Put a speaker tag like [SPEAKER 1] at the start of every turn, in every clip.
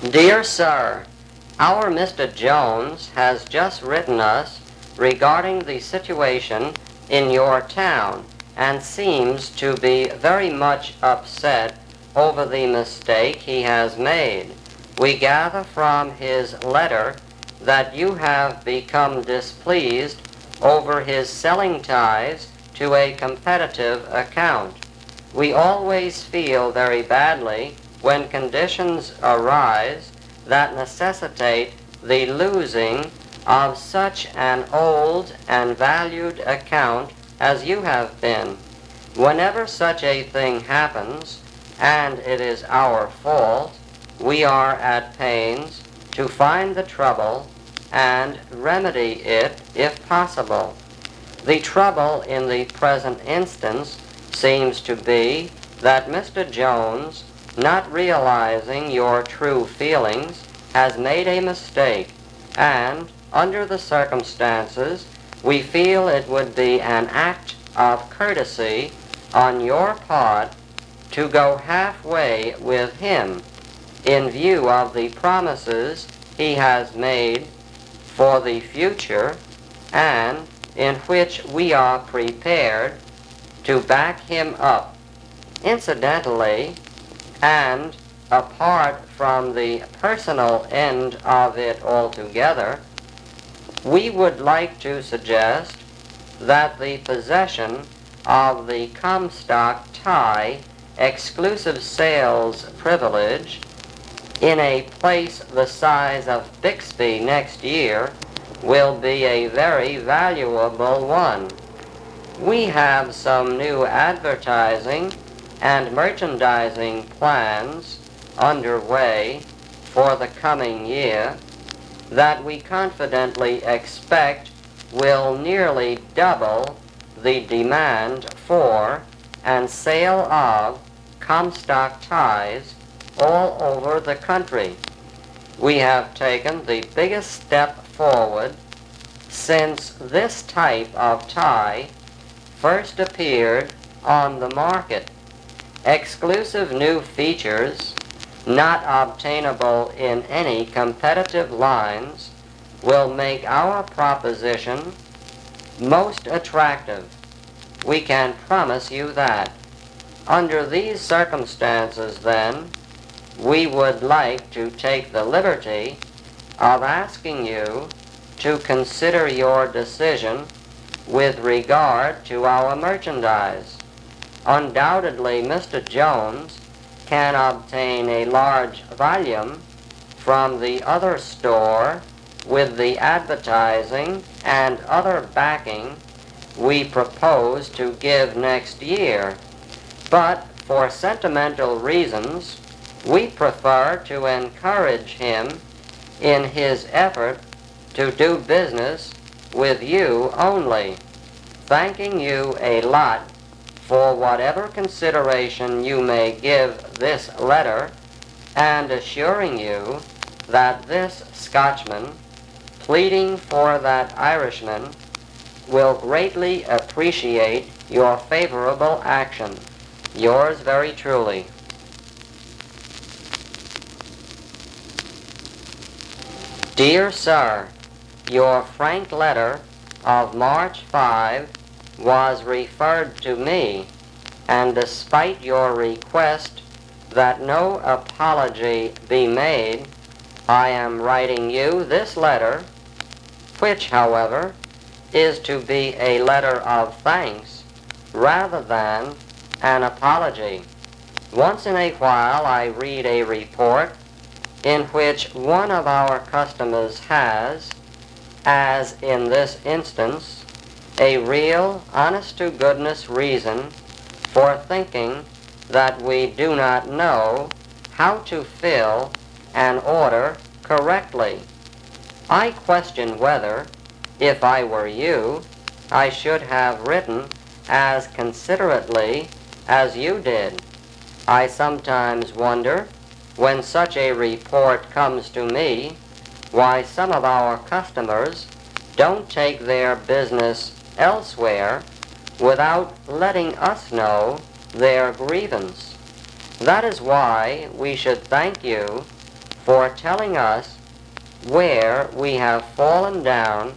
[SPEAKER 1] Dear Sir, our Mr. Jones has just written us regarding the situation in your town and seems to be very much upset over the mistake he has made. We gather from his letter that you have become displeased over his selling ties to a competitive account. We always feel very badly when conditions arise that necessitate the losing of such an old and valued account as you have been. Whenever such a thing happens, and it is our fault, we are at pains to find the trouble and remedy it if possible. The trouble in the present instance seems to be that Mr. Jones, not realizing your true feelings, has made a mistake, and, under the circumstances, we feel it would be an act of courtesy on your part to go halfway with him in view of the promises he has made for the future, and in which we are prepared to back him up. Incidentally, and apart from the personal end of it altogether, we would like to suggest that the possession of the Comstock tie exclusive sales privilege in a place the size of Bixby next year will be a very valuable one. We have some new advertising and merchandising plans underway for the coming year that we confidently expect will nearly double the demand for and sale of Comstock ties all over the country. We have taken the biggest step forward since this type of tie first appeared on the market. Exclusive new features, not obtainable in any competitive lines, will make our proposition most attractive. We can promise you that. Under these circumstances, then, we would like to take the liberty of asking you to consider your decision with regard to our merchandise. Undoubtedly, Mr. Jones can obtain a large volume from the other store with the advertising and other backing we propose to give next year, but for sentimental reasons, we prefer to encourage him in his effort to do business with you only, thanking you a lot for whatever consideration you may give this letter, and assuring you that this Scotchman, pleading for that Irishman, will greatly appreciate your favorable action. Yours very truly. Dear Sir, your frank letter of March 5 was referred to me, and despite your request that no apology be made, I am writing you this letter, which, however, is to be a letter of thanks rather than an apology. Once in a while I read a report in which one of our customers has, as in this instance, a real, honest-to-goodness reason for thinking that we do not know how to fill an order correctly. I question whether, if I were you, I should have written as considerately as you did. I sometimes wonder, when such a report comes to me, why some of our customers don't take their business elsewhere without letting us know their grievance. That is why we should thank you for telling us where we have fallen down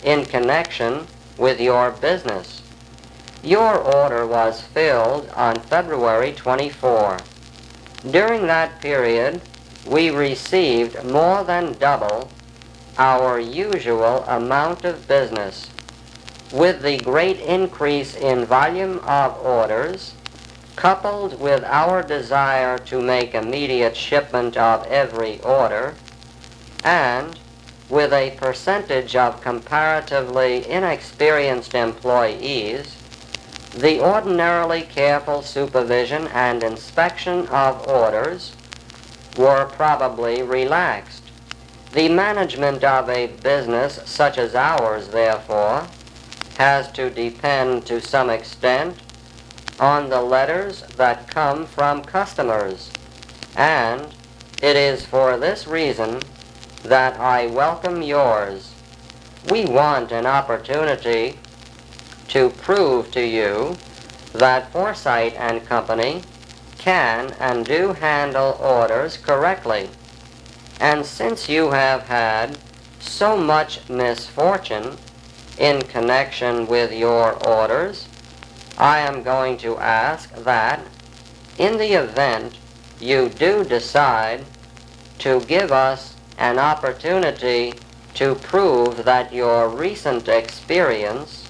[SPEAKER 1] in connection with your business. Your order was filled on February 24. During that period, we received more than double our usual amount of business. With the great increase in volume of orders, coupled with our desire to make immediate shipment of every order, and with a percentage of comparatively inexperienced employees, the ordinarily careful supervision and inspection of orders were probably relaxed. The management of a business such as ours, therefore, has to depend to some extent on the letters that come from customers, and it is for this reason that I welcome yours. We want an opportunity to prove to you that Forsyth and Company can and do handle orders correctly. And since you have had so much misfortune in connection with your orders, I am going to ask that, in the event you do decide to give us an opportunity to prove that your recent experience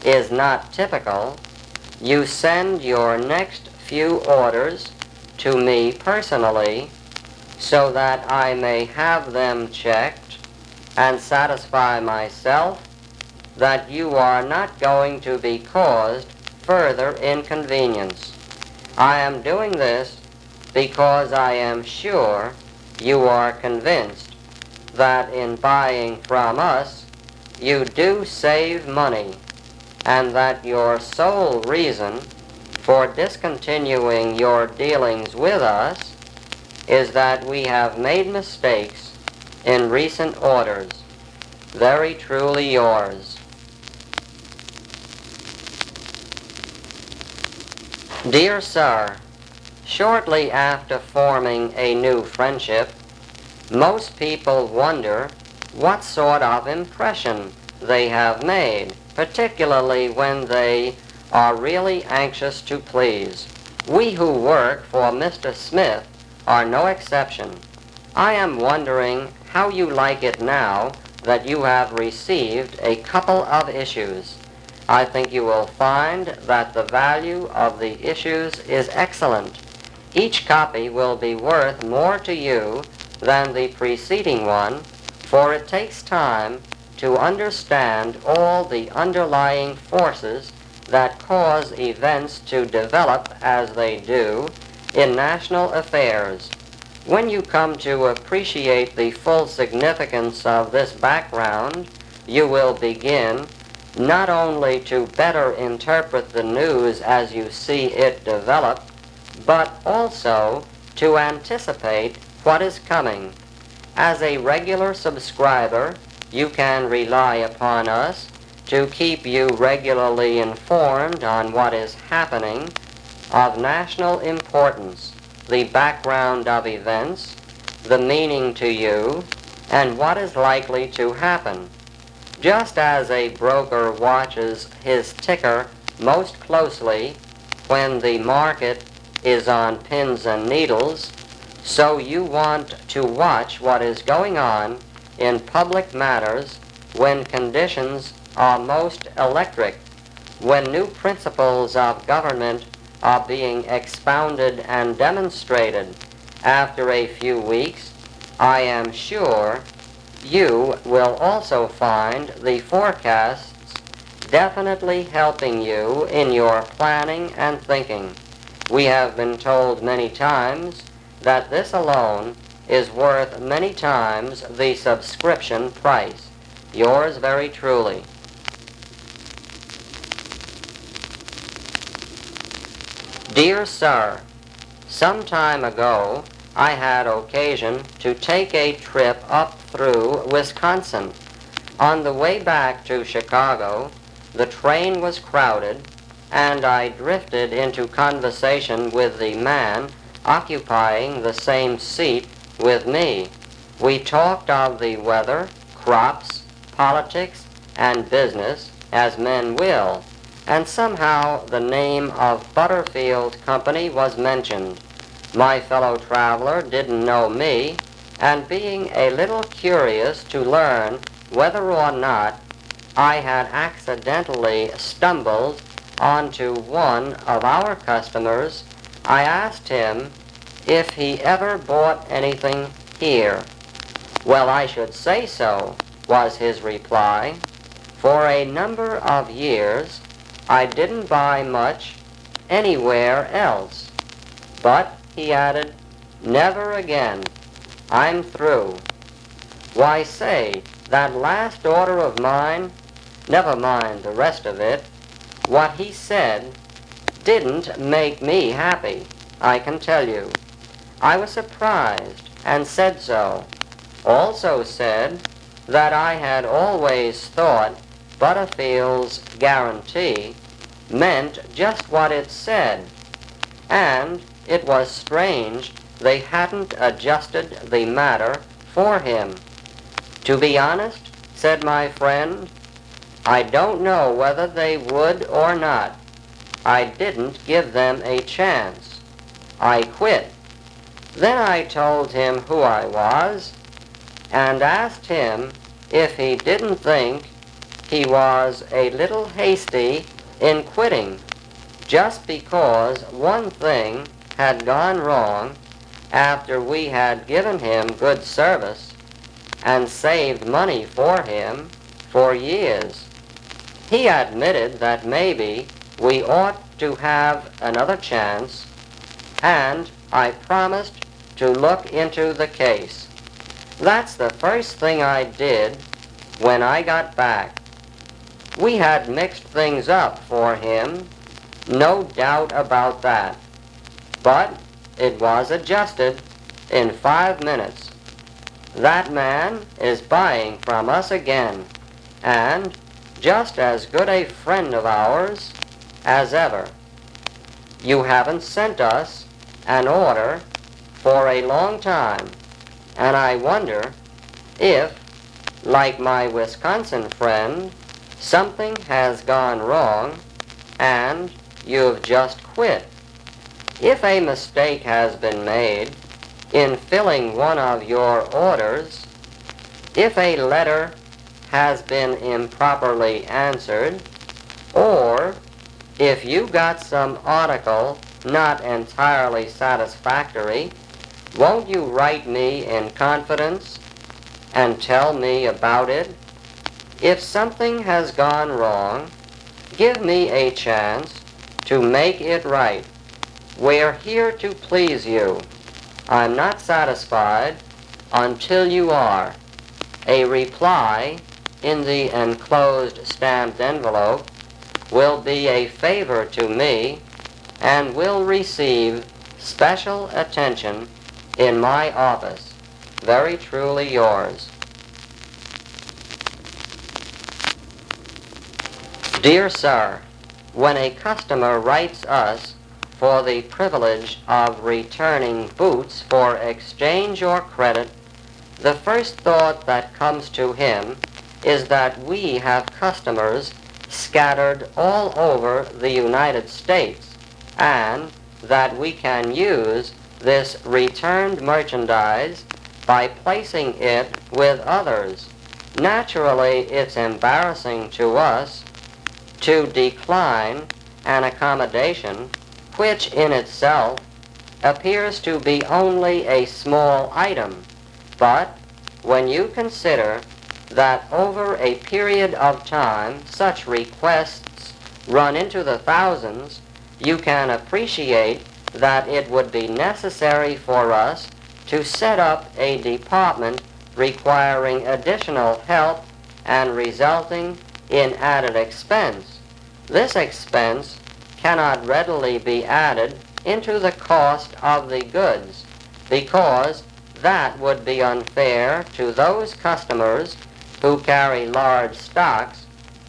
[SPEAKER 1] is not typical, you send your next few orders to me personally so that I may have them checked and satisfy myself that you are not going to be caused further inconvenience. I am doing this because I am sure you are convinced that in buying from us you do save money, and that your sole reason for discontinuing your dealings with us is that we have made mistakes in recent orders. Very truly yours. Dear Sir, shortly after forming a new friendship, most people wonder what sort of impression they have made, particularly when they are really anxious to please. We who work for Mr. Smith are no exception. I am wondering how you like it now that you have received a couple of issues. I think you will find that the value of the issues is excellent. Each copy will be worth more to you than the preceding one, for it takes time to understand all the underlying forces that cause events to develop as they do in national affairs. When you come to appreciate the full significance of this background, you will begin not only to better interpret the news as you see it develop, but also to anticipate what is coming. As a regular subscriber, you can rely upon us to keep you regularly informed on what is happening of national importance, the background of events, the meaning to you, and what is likely to happen. Just as a broker watches his ticker most closely when the market is on pins and needles, so you want to watch what is going on in public matters when conditions are most electric, when new principles of government are being expounded and demonstrated. After a few weeks, I am sure you will also find the forecasts definitely helping you in your planning and thinking. We have been told many times that this alone is worth many times the subscription price. Yours very truly. Dear Sir, some time ago I had occasion to take a trip up through Wisconsin. On the way back to Chicago, the train was crowded, and I drifted into conversation with the man occupying the same seat with me. We talked of the weather, crops, politics, and business, as men will, and somehow the name of Butterfield Company was mentioned. My fellow traveler didn't know me, and being a little curious to learn whether or not I had accidentally stumbled onto one of our customers, I asked him if he ever bought anything here. "Well, I should say so," was his reply. "For a number of years I didn't buy much anywhere else. But," he added, "never again. I'm through. Why, say, that last order of mine, never mind the rest of it, what he said didn't make me happy, I can tell you. I was surprised and said so. Also said that I had always thought Butterfield's guarantee meant just what it said, and it was strange they hadn't adjusted the matter for him. To be honest," said my friend, "I don't know whether they would or not. I didn't give them a chance. I quit." Then I told him who I was, and asked him if he didn't think he was a little hasty in quitting, just because one thing had gone wrong after we had given him good service and saved money for him for years. He admitted that maybe we ought to have another chance, and I promised to look into the case. That's the first thing I did when I got back. We had mixed things up for him, no doubt about that. But it was adjusted in 5 minutes. That man is buying from us again, and just as good a friend of ours as ever. You haven't sent us an order for a long time, and I wonder if, like my Wisconsin friend, something has gone wrong and you've just quit. If a mistake has been made in filling one of your orders, if a letter has been improperly answered, or if you got some article not entirely satisfactory, won't you write me in confidence and tell me about it? If something has gone wrong, give me a chance to make it right. We're here to please you. I'm not satisfied until you are. A reply in the enclosed stamped envelope will be a favor to me and will receive special attention in my office. Very truly yours. Dear Sir, when a customer writes us for the privilege of returning boots for exchange or credit, the first thought that comes to him is that we have customers scattered all over the United States, and that we can use this returned merchandise by placing it with others. Naturally, it's embarrassing to us to decline an accommodation which in itself appears to be only a small item, but when you consider that over a period of time such requests run into the thousands, you can appreciate that it would be necessary for us to set up a department requiring additional help and resulting in added expense. This expense cannot readily be added into the cost of the goods, because that would be unfair to those customers who carry large stocks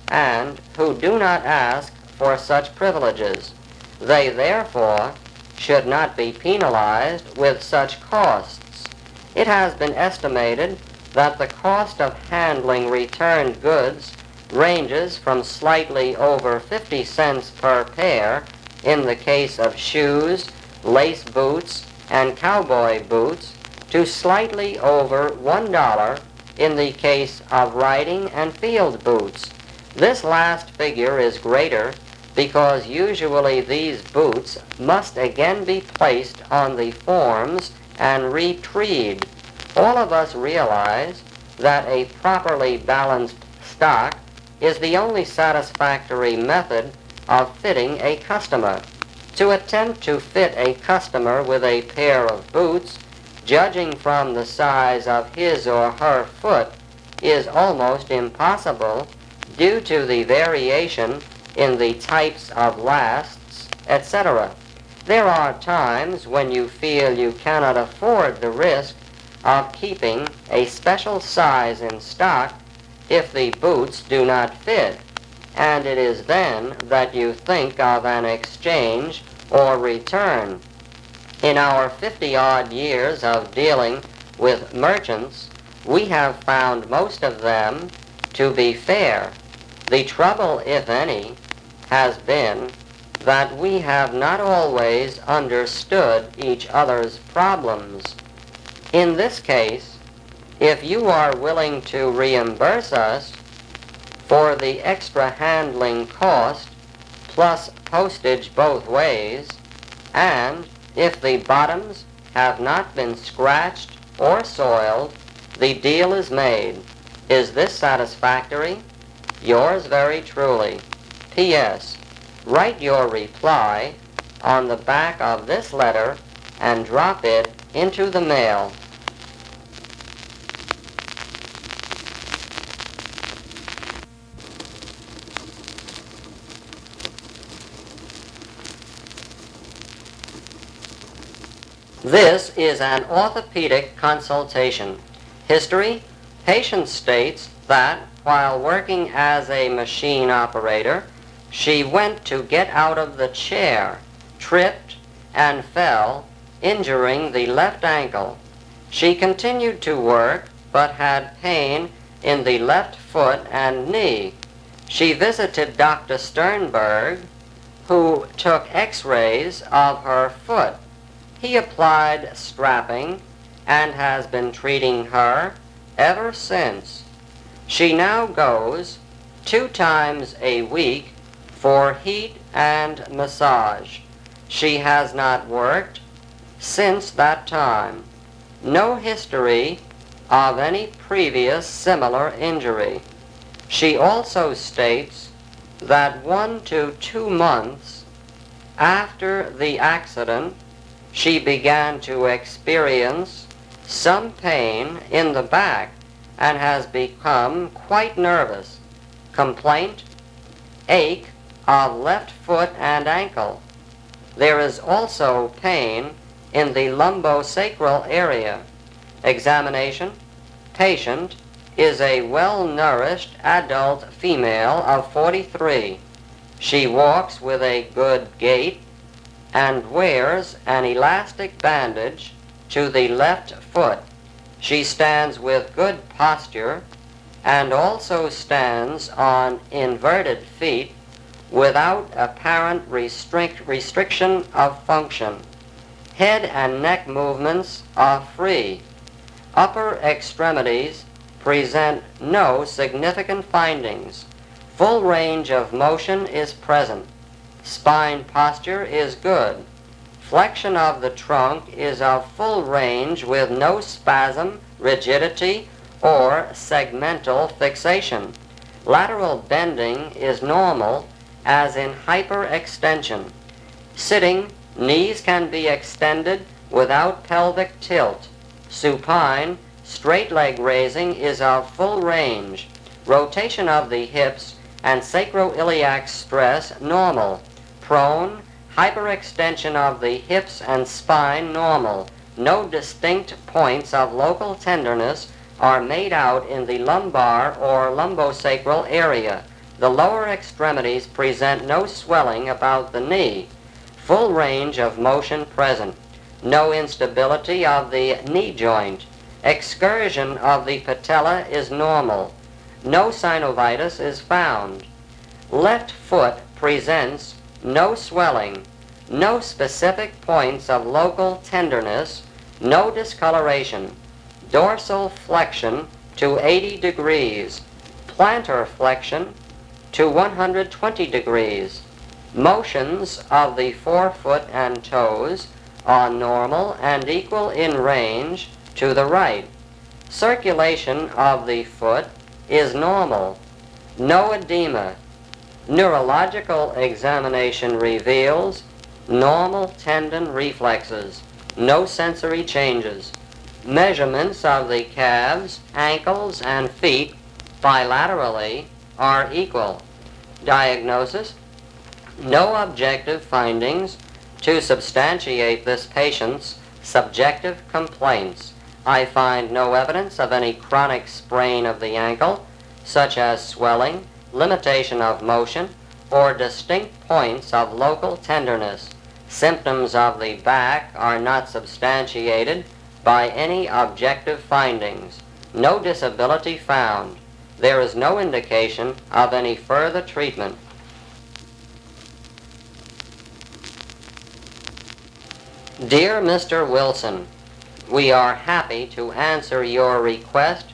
[SPEAKER 1] and who do not ask for such privileges. They therefore should not be penalized with such costs. It has been estimated that the cost of handling returned goods ranges from slightly over 50 cents per pair in the case of shoes, lace boots, and cowboy boots to slightly over $1 in the case of riding and field boots. This last figure is greater because usually these boots must again be placed on the forms and retreed. All of us realize that a properly balanced stock is the only satisfactory method of fitting a customer. To attempt to fit a customer with a pair of boots, judging from the size of his or her foot, is almost impossible due to the variation in the types of lasts, etc. There are times when you feel you cannot afford the risk of keeping a special size in stock if the boots do not fit, and it is then that you think of an exchange or return. In our 50-odd years of dealing with merchants, we have found most of them to be fair. The trouble, if any, has been that we have not always understood each other's problems. In this case, if you are willing to reimburse us for the extra handling cost plus postage both ways, and if the bottoms have not been scratched or soiled, the deal is made. Is this satisfactory? Yours very truly. P.S. Write your reply on the back of this letter and drop it into the mail. This is an orthopedic consultation. History: patient states that while working as a machine operator, she went to get out of the chair, tripped, and fell, injuring the left ankle. She continued to work, but had pain in the left foot and knee. She visited Dr. Sternberg, who took x-rays of her foot. He applied strapping and has been treating her ever since. She now goes 2 times a week for heat and massage. She has not worked since that time. No history of any previous similar injury. She also states that 1 to 2 months after the accident, she began to experience some pain in the back and has become quite nervous. Complaint: ache of left foot and ankle. There is also pain in the lumbosacral area. Examination: patient is a well-nourished adult female of 43. She walks with a good gait and wears an elastic bandage to the left foot. She stands with good posture and also stands on inverted feet without apparent restriction of function. Head and neck movements are free. Upper extremities present no significant findings. Full range of motion is present. Spine posture is good. Flexion of the trunk is of full range with no spasm, rigidity, or segmental fixation. Lateral bending is normal, as in hyperextension. Sitting, knees can be extended without pelvic tilt. Supine, straight leg raising is of full range. Rotation of the hips and sacroiliac stress normal. Prone, hyperextension of the hips and spine normal. No distinct points of local tenderness are made out in the lumbar or lumbosacral area. The lower extremities present no swelling about the knee. Full range of motion present. No instability of the knee joint. Excursion of the patella is normal. No synovitis is found. Left foot presents no swelling, no specific points of local tenderness, no discoloration. Dorsal flexion to 80 degrees, plantar flexion to 120 degrees. Motions of the forefoot and toes are normal and equal in range to the right. Circulation of the foot is normal. No edema. Neurological examination reveals normal tendon reflexes. No sensory changes. Measurements of the calves, ankles, and feet bilaterally are equal. Diagnosis: no objective findings to substantiate this patient's subjective complaints. I find no evidence of any chronic sprain of the ankle, such as swelling, limitation of motion, or distinct points of local tenderness. Symptoms of the back are not substantiated by any objective findings. No disability found. There is no indication of any further treatment. Dear Mr. Wilson, we are happy to answer your request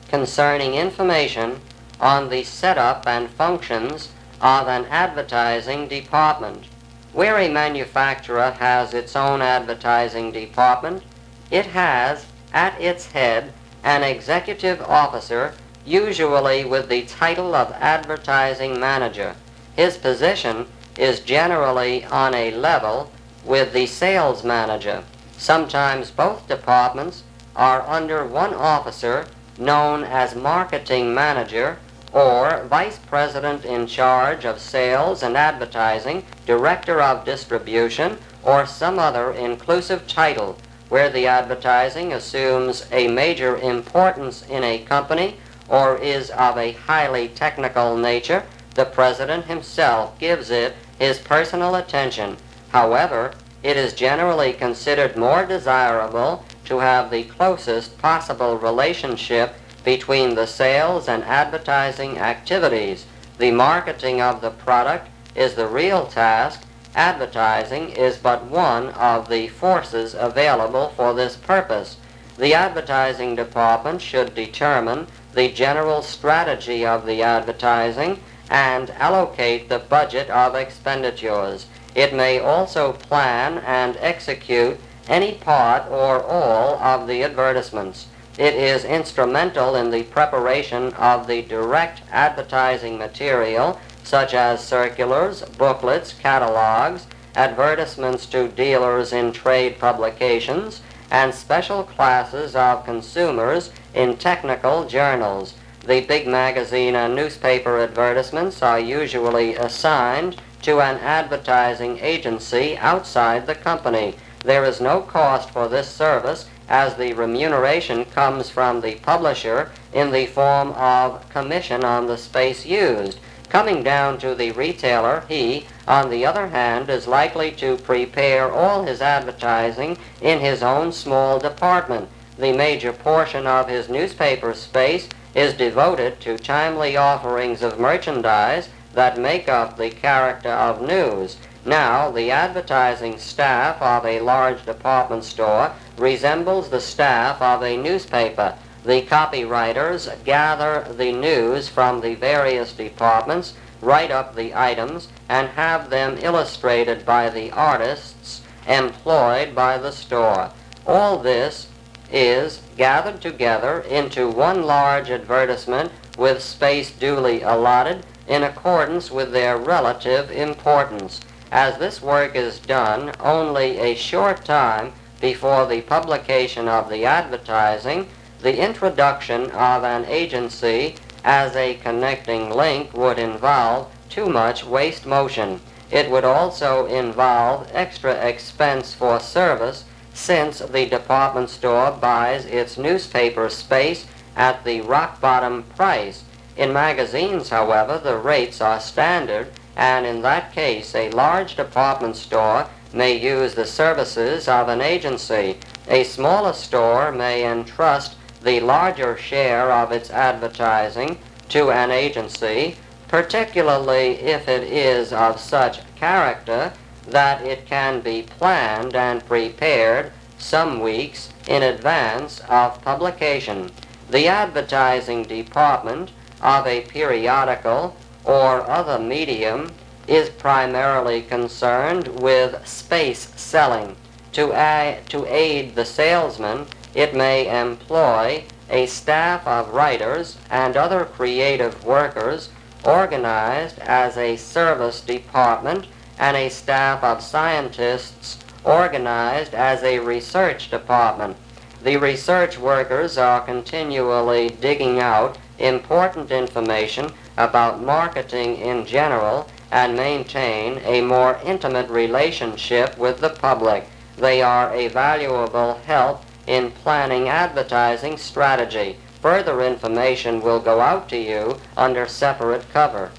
[SPEAKER 1] concerning information on the setup and functions of an advertising department. Where a manufacturer has its own advertising department, it has at its head an executive officer, usually with the title of advertising manager. His position is generally on a level with the sales manager. Sometimes both departments are under one officer known as marketing manager or vice president in charge of sales and advertising, director of distribution, or some other inclusive title where the advertising assumes a major importance in a company or is of a highly technical nature. The president himself gives it his personal attention. However, it is generally considered more desirable to have the closest possible relationship between the sales and advertising activities. The marketing of the product is the real task. Advertising is but one of the forces available for this purpose. The advertising department should determine the general strategy of the advertising and allocate the budget of expenditures. It may also plan and execute any part or all of the advertisements. It is instrumental in the preparation of the direct advertising material, such as circulars, booklets, catalogs, advertisements to dealers in trade publications, and special classes of consumers in technical journals. The big magazine and newspaper advertisements are usually assigned to an advertising agency outside the company. There is no cost for this service, as the remuneration comes from the publisher in the form of commission on the space used. Coming down to the retailer, he, on the other hand, is likely to prepare all his advertising in his own small department. The major portion of his newspaper space is devoted to timely offerings of merchandise that make up the character of news. Now, the advertising staff of a large department store resembles the staff of a newspaper. The copywriters gather the news from the various departments, write up the items, and have them illustrated by the artists employed by the store. All this is gathered together into one large advertisement with space duly allotted in accordance with their relative importance. As this work is done only a short time before the publication of the advertising, the introduction of an agency as a connecting link would involve too much waste motion. It would also involve extra expense for service, since the department store buys its newspaper space at the rock-bottom price. In magazines, however, the rates are standard, and in that case a large department store may use the services of an agency. A smaller store may entrust the larger share of its advertising to an agency, particularly if it is of such character that it can be planned and prepared some weeks in advance of publication. The advertising department of a periodical or other medium is primarily concerned with space selling. To aid the salesman, it may employ a staff of writers and other creative workers organized as a service department and a staff of scientists organized as a research department. The research workers are continually digging out important information about marketing in general and maintain a more intimate relationship with the public. They are a valuable help in planning advertising strategy. Further information will go out to you under separate cover.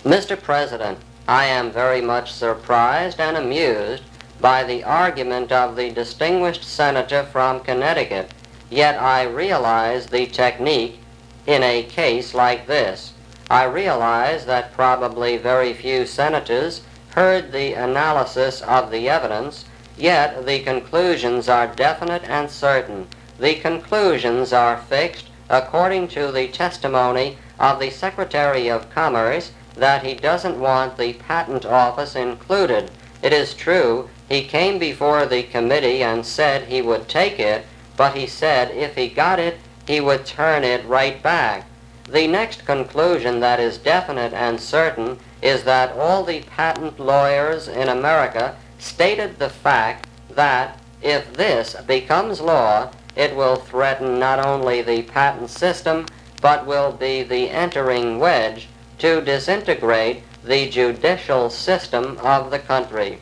[SPEAKER 1] Mr. President, I am very much surprised and amused by the argument of the distinguished senator from Connecticut, yet I realize the technique in a case like this. I realize that probably very few senators heard the analysis of the evidence, yet the conclusions are definite and certain. The conclusions are fixed according to the testimony of the Secretary of Commerce that he doesn't want the Patent Office included. It is true, he came before the committee and said he would take it, but he said if he got it, he would turn it right back. The next conclusion that is definite and certain is that all the patent lawyers in America stated the fact that if this becomes law, it will threaten not only the patent system, but will be the entering wedge to disintegrate the judicial system of the country.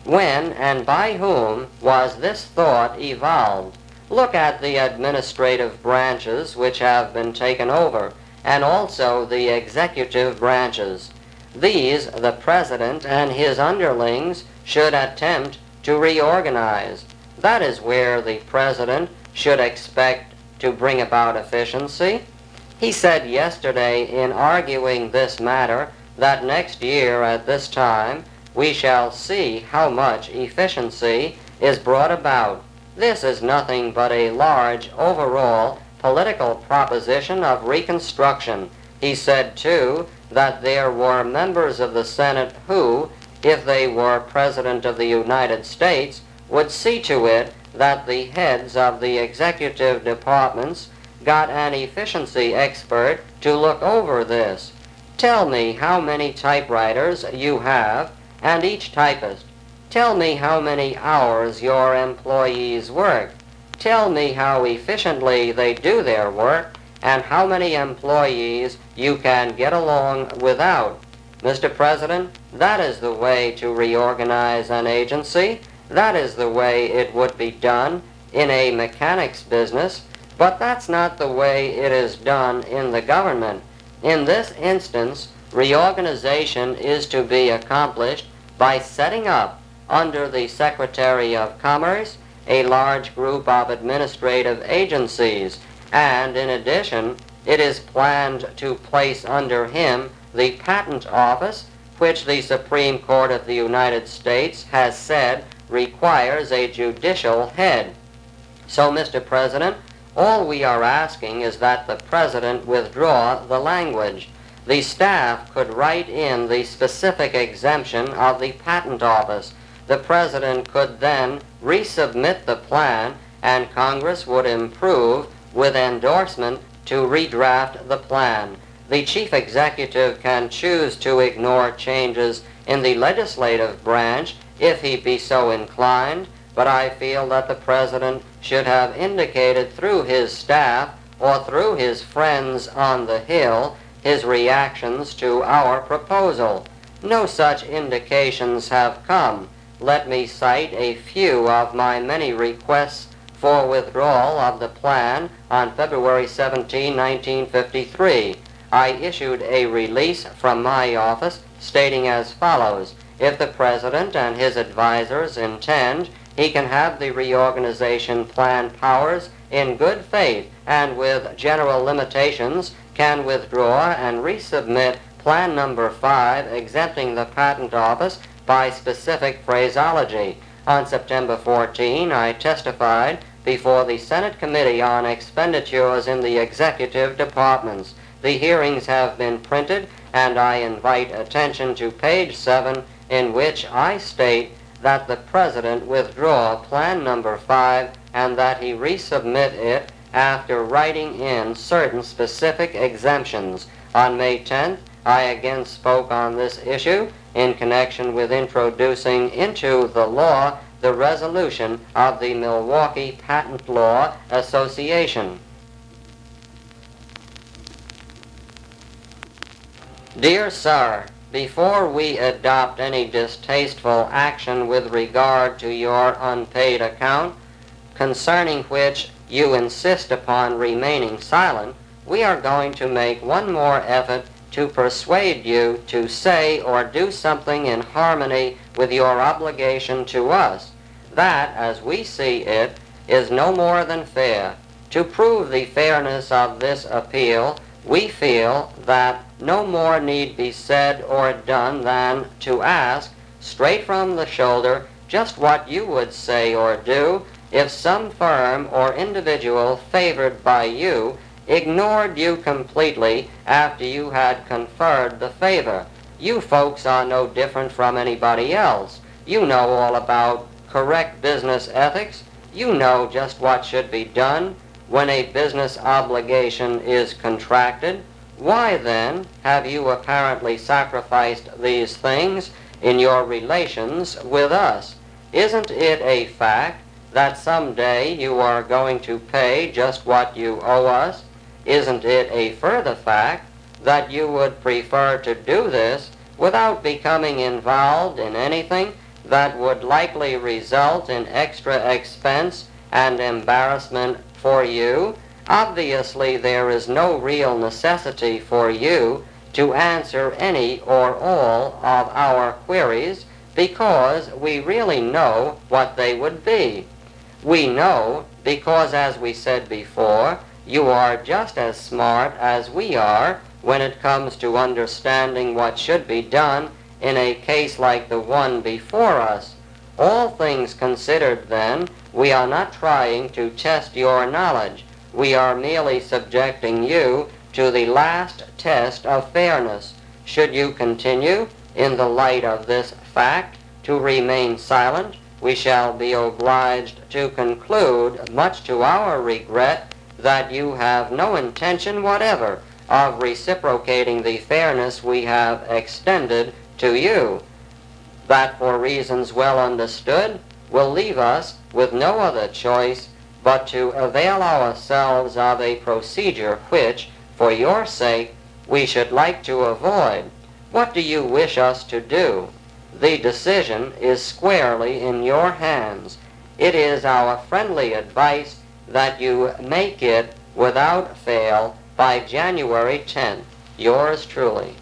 [SPEAKER 1] When and by whom was this thought evolved? Look at the administrative branches which have been taken over, and also the executive branches. These, the President and his underlings should attempt to reorganize. That is where the President should expect to bring about efficiency. He said yesterday in arguing this matter that next year at this time we shall see how much efficiency is brought about. This is nothing but a large overall political proposition of Reconstruction. He said, too, that there were members of the Senate who, if they were President of the United States, would see to it that the heads of the executive departments got an efficiency expert to look over this. Tell me how many typewriters you have and each typist. Tell me how many hours your employees work. Tell me how efficiently they do their work and how many employees you can get along without. Mr. President, that is the way to reorganize an agency. That is the way it would be done in a mechanics business, but that's not the way it is done in the government. In this instance, reorganization is to be accomplished by setting up, under the Secretary of Commerce, a large group of administrative agencies, and in addition, it is planned to place under him the Patent Office, which the Supreme Court of the United States has said requires a judicial head. So, Mr. President, all we are asking is that the President withdraw the language. The staff could write in the specific exemption of the Patent Office. The President could then resubmit the plan, and Congress would improve with endorsement to redraft the plan. The Chief Executive can choose to ignore changes in the legislative branch if he be so inclined, but I feel that the President should have indicated through his staff or through his friends on the Hill his reactions to our proposal. No such indications have come. Let me cite a few of my many requests for withdrawal of the plan on February 17, 1953. I issued a release from my office stating as follows: If the President and his advisors intend, he can have the reorganization plan powers in good faith and with general limitations can withdraw and resubmit Plan Number 5 exempting the Patent Office by specific phraseology. On September 14, I testified before the Senate Committee on Expenditures in the Executive Departments. The hearings have been printed, and I invite attention to page 7, in which I state that the President withdraw Plan Number 5 and that he resubmit it after writing in certain specific exemptions. On May 10th, I again spoke on this issue in connection with introducing into the law the resolution of the Milwaukee Patent Law Association. Dear Sir, before we adopt any distasteful action with regard to your unpaid account, concerning which you insist upon remaining silent, we are going to make one more effort to persuade you to say or do something in harmony with your obligation to us. That, as we see it, is no more than fair. To prove the fairness of this appeal, we feel that no more need be said or done than to ask, straight from the shoulder, just what you would say or do if some firm or individual favored by you ignored you completely after you had conferred the favor. You folks are no different from anybody else. You know all about correct business ethics. You know just what should be done when a business obligation is contracted. Why then have you apparently sacrificed these things in your relations with us? Isn't it a fact that someday you are going to pay just what you owe us? Isn't it a further fact that you would prefer to do this without becoming involved in anything that would likely result in extra expense and embarrassment for you? Obviously, there is no real necessity for you to answer any or all of our queries because we really know what they would be. We know because, as we said before, you are just as smart as we are when it comes to understanding what should be done in a case like the one before us. All things considered, then, we are not trying to test your knowledge. We are merely subjecting you to the last test of fairness. Should you continue, in the light of this fact, to remain silent, we shall be obliged to conclude, much to our regret, that you have no intention whatever of reciprocating the fairness we have extended to you. That, for reasons well understood, will leave us with no other choice but to avail ourselves of a procedure which, for your sake, we should like to avoid. What do you wish us to do? The decision is squarely in your hands. It is our friendly advice that you make it without fail by January 10th. Yours truly.